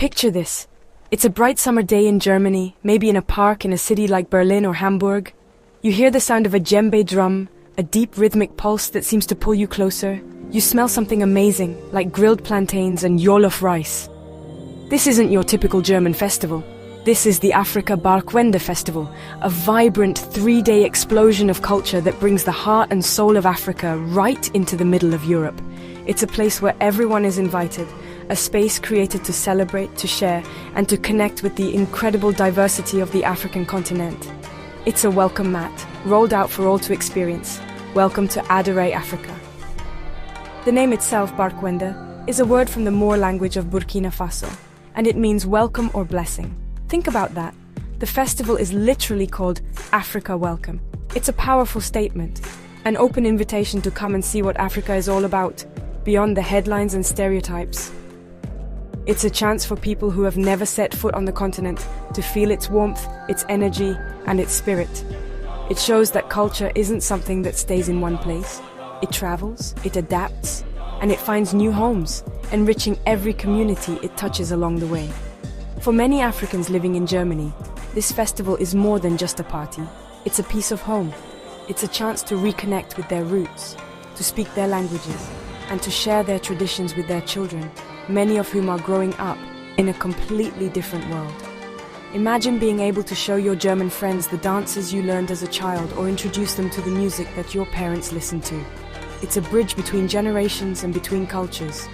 Picture this. It's a bright summer day in Germany, maybe in a park in a city like Berlin or Hamburg. You hear the sound of a djembe drum, a deep rhythmic pulse that seems to pull you closer. You smell something amazing, like grilled plantains and jollof rice. This isn't your typical German festival. This is the Afrika Barkwende festival, a vibrant 3-day explosion of culture that brings the heart and soul of Africa right into the middle of Europe. It's a place where everyone is invited, a space created to celebrate, to share, and to connect with the incredible diversity of the African continent. It's a welcome mat, rolled out for all to experience. Welcome to Adore Africa. The name itself, Barkwende, is a word from the Moor language of Burkina Faso, and it means welcome or blessing. Think about that. The festival is literally called Africa Welcome. It's a powerful statement, an open invitation to come and see what Africa is all about, beyond the headlines and stereotypes. It's a chance for people who have never set foot on the continent to feel its warmth, its energy, and its spirit. It shows that culture isn't something that stays in one place. It travels, it adapts, and it finds new homes, enriching every community it touches along the way. For many Africans living in Germany, this festival is more than just a party. It's a piece of home. It's a chance to reconnect with their roots, to speak their languages, and to share their traditions with their children, many of whom are growing up in a completely different world. Imagine being able to show your German friends the dances you learned as a child or introduce them to the music that your parents listened to. It's a bridge between generations and between cultures,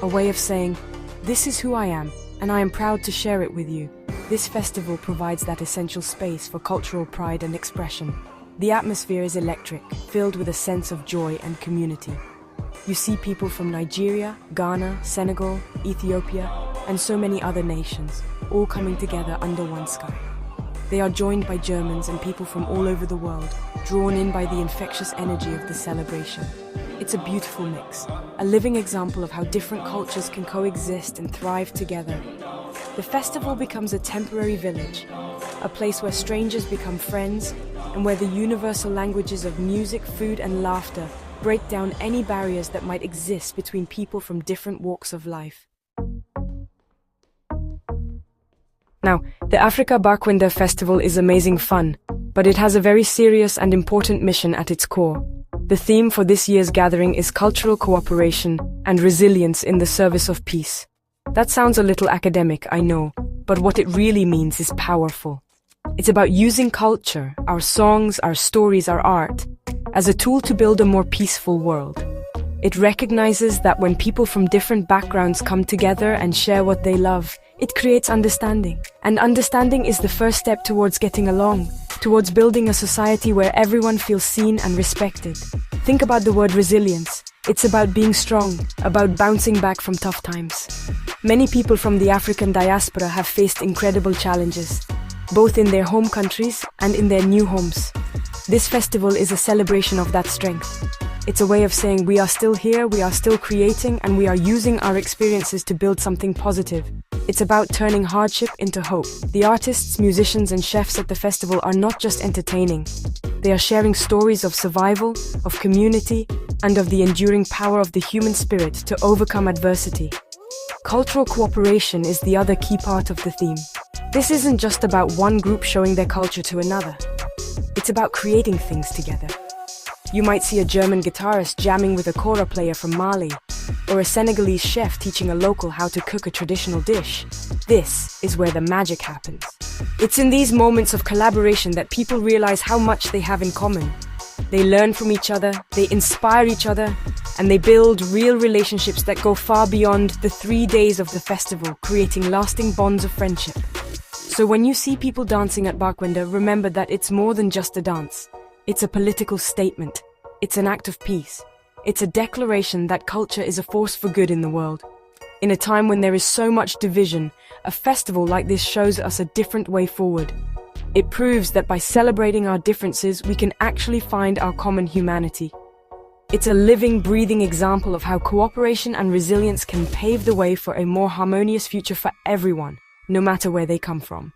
a way of saying, this is who I am, and I am proud to share it with you. This festival provides that essential space for cultural pride and expression. The atmosphere is electric, filled with a sense of joy and community. You see people from Nigeria, Ghana, Senegal, Ethiopia, and so many other nations, all coming together under one sky. They are joined by Germans and people from all over the world, drawn in by the infectious energy of the celebration. It's a beautiful mix, a living example of how different cultures can coexist and thrive together. The festival becomes a temporary village, a place where strangers become friends, and where the universal languages of music, food, and laughter break down any barriers that might exist between people from different walks of life. Now, the Afrika Barkwende festival is amazing fun, but it has a very serious and important mission at its core. The theme for this year's gathering is cultural cooperation and resilience in the service of peace. That sounds a little academic, I know, but what it really means is powerful. It's about using culture, our songs, our stories, our art, as a tool to build a more peaceful world. It recognizes that when people from different backgrounds come together and share what they love, it creates understanding. And understanding is the first step towards getting along, towards building a society where everyone feels seen and respected. Think about the word resilience. It's about being strong, about bouncing back from tough times. Many people from the African diaspora have faced incredible challenges, both in their home countries and in their new homes. This festival is a celebration of that strength. It's a way of saying we are still here, we are still creating, and we are using our experiences to build something positive. It's about turning hardship into hope. The artists, musicians, and chefs at the festival are not just entertaining. They are sharing stories of survival, of community, and of the enduring power of the human spirit to overcome adversity. Cultural cooperation is the other key part of the theme. This isn't just about one group showing their culture to another. It's about creating things together. You might see a German guitarist jamming with a kora player from Mali, or a Senegalese chef teaching a local how to cook a traditional dish. This is where the magic happens. It's in these moments of collaboration that people realize how much they have in common. They learn from each other, they inspire each other, and they build real relationships that go far beyond the 3 days of the festival, creating lasting bonds of friendship. So when you see people dancing at Barkwende, remember that it's more than just a dance. It's a political statement. It's an act of peace. It's a declaration that culture is a force for good in the world. In a time when there is so much division, a festival like this shows us a different way forward. It proves that by celebrating our differences, we can actually find our common humanity. It's a living, breathing example of how cooperation and resilience can pave the way for a more harmonious future for everyone, no matter where they come from.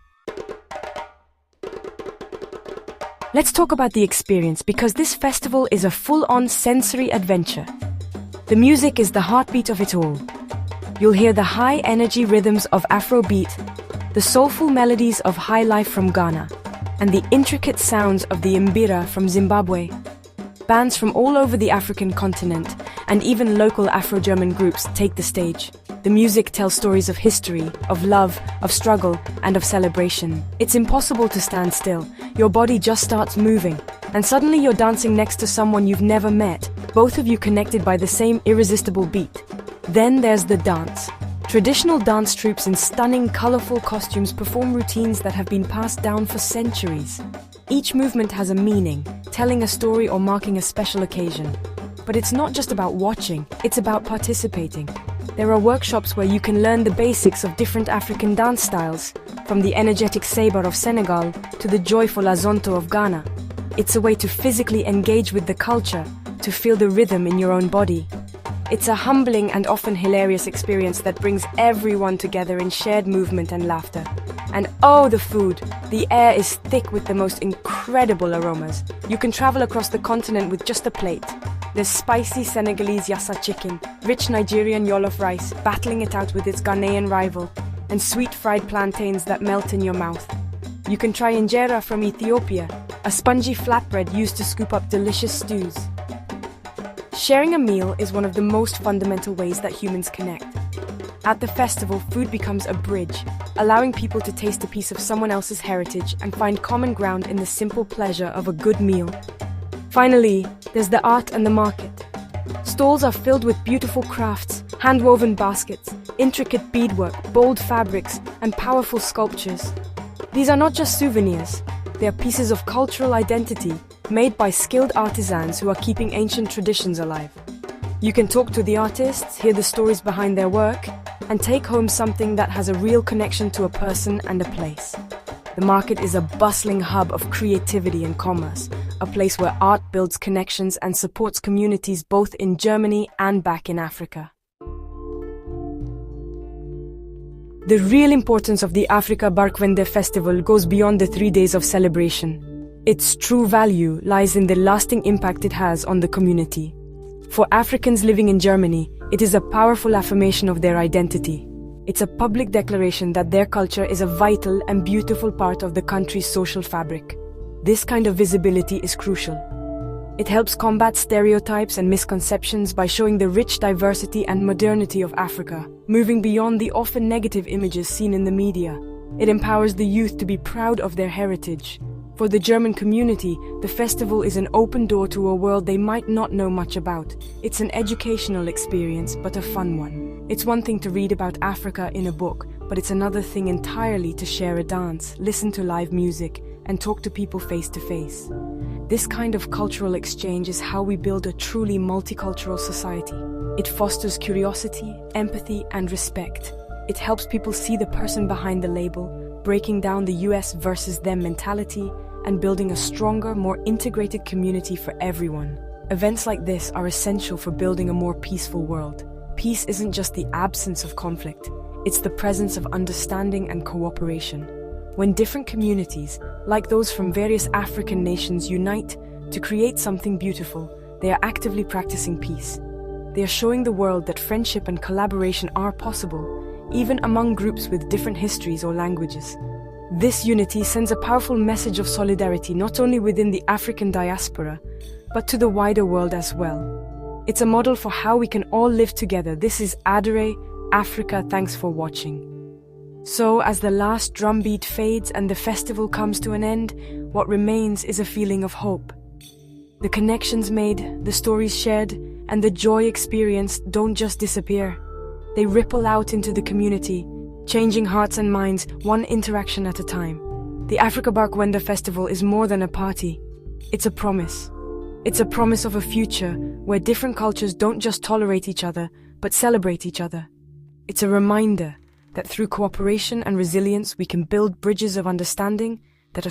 Let's talk about the experience, because this festival is a full-on sensory adventure. The music is the heartbeat of it all. You'll hear the high-energy rhythms of Afrobeat, the soulful melodies of high life from Ghana, and the intricate sounds of the mbira from Zimbabwe. Bands from all over the African continent, and even local Afro-German groups take the stage. The music tells stories of history, of love, of struggle, and of celebration. It's impossible to stand still. Your body just starts moving, and suddenly you're dancing next to someone you've never met, both of you connected by the same irresistible beat. Then there's the dance. Traditional dance troupes in stunning, colorful costumes perform routines that have been passed down for centuries. Each movement has a meaning, telling a story or marking a special occasion. But it's not just about watching, it's about participating. There are workshops where you can learn the basics of different African dance styles, from the energetic sabre of Senegal to the joyful azonto of Ghana. It's a way to physically engage with the culture, to feel the rhythm in your own body. It's a humbling and often hilarious experience that brings everyone together in shared movement and laughter. And oh, the food! The air is thick with the most incredible aromas. You can travel across the continent with just a plate. There's spicy Senegalese yassa chicken, rich Nigerian jollof rice, battling it out with its Ghanaian rival, and sweet fried plantains that melt in your mouth. You can try injera from Ethiopia, a spongy flatbread used to scoop up delicious stews. Sharing a meal is one of the most fundamental ways that humans connect. At the festival, food becomes a bridge, allowing people to taste a piece of someone else's heritage and find common ground in the simple pleasure of a good meal. Finally, there's the art and the market. Stalls are filled with beautiful crafts, hand-woven baskets, intricate beadwork, bold fabrics, and powerful sculptures. These are not just souvenirs, they are pieces of cultural identity made by skilled artisans who are keeping ancient traditions alive. You can talk to the artists, hear the stories behind their work, and take home something that has a real connection to a person and a place. The market is a bustling hub of creativity and commerce, a place where art builds connections and supports communities both in Germany and back in Africa. The real importance of the Afrika Barkwende festival goes beyond the 3 days of celebration. Its true value lies in the lasting impact it has on the community. For Africans living in Germany, it is a powerful affirmation of their identity. It's a public declaration that their culture is a vital and beautiful part of the country's social fabric. This kind of visibility is crucial. It helps combat stereotypes and misconceptions by showing the rich diversity and modernity of Africa, moving beyond the often negative images seen in the media. It empowers the youth to be proud of their heritage. For the German community, the festival is an open door to a world they might not know much about. It's an educational experience, but a fun one. It's one thing to read about Africa in a book, but it's another thing entirely to share a dance, listen to live music, and talk to people face to face. This kind of cultural exchange is how we build a truly multicultural society. It fosters curiosity, empathy, and respect. It helps people see the person behind the label, breaking down the US versus them mentality, and building a stronger, more integrated community for everyone. Events like this are essential for building a more peaceful world. Peace isn't just the absence of conflict, it's the presence of understanding and cooperation. When different communities, like those from various African nations, unite to create something beautiful, they are actively practicing peace. They are showing the world that friendship and collaboration are possible, even among groups with different histories or languages. This unity sends a powerful message of solidarity not only within the African diaspora, but to the wider world as well. It's a model for how we can all live together. This is Adere, Africa. Thanks for watching. So, as the last drumbeat fades and the festival comes to an end, what remains is a feeling of hope. The connections made, the stories shared, and the joy experienced don't just disappear. They ripple out into the community, changing hearts and minds one interaction at a time. The Afrika Barkwende Festival is more than a party. It's a promise. It's a promise of a future where different cultures don't just tolerate each other, but celebrate each other. It's a reminder that through cooperation and resilience we can build bridges of understanding that are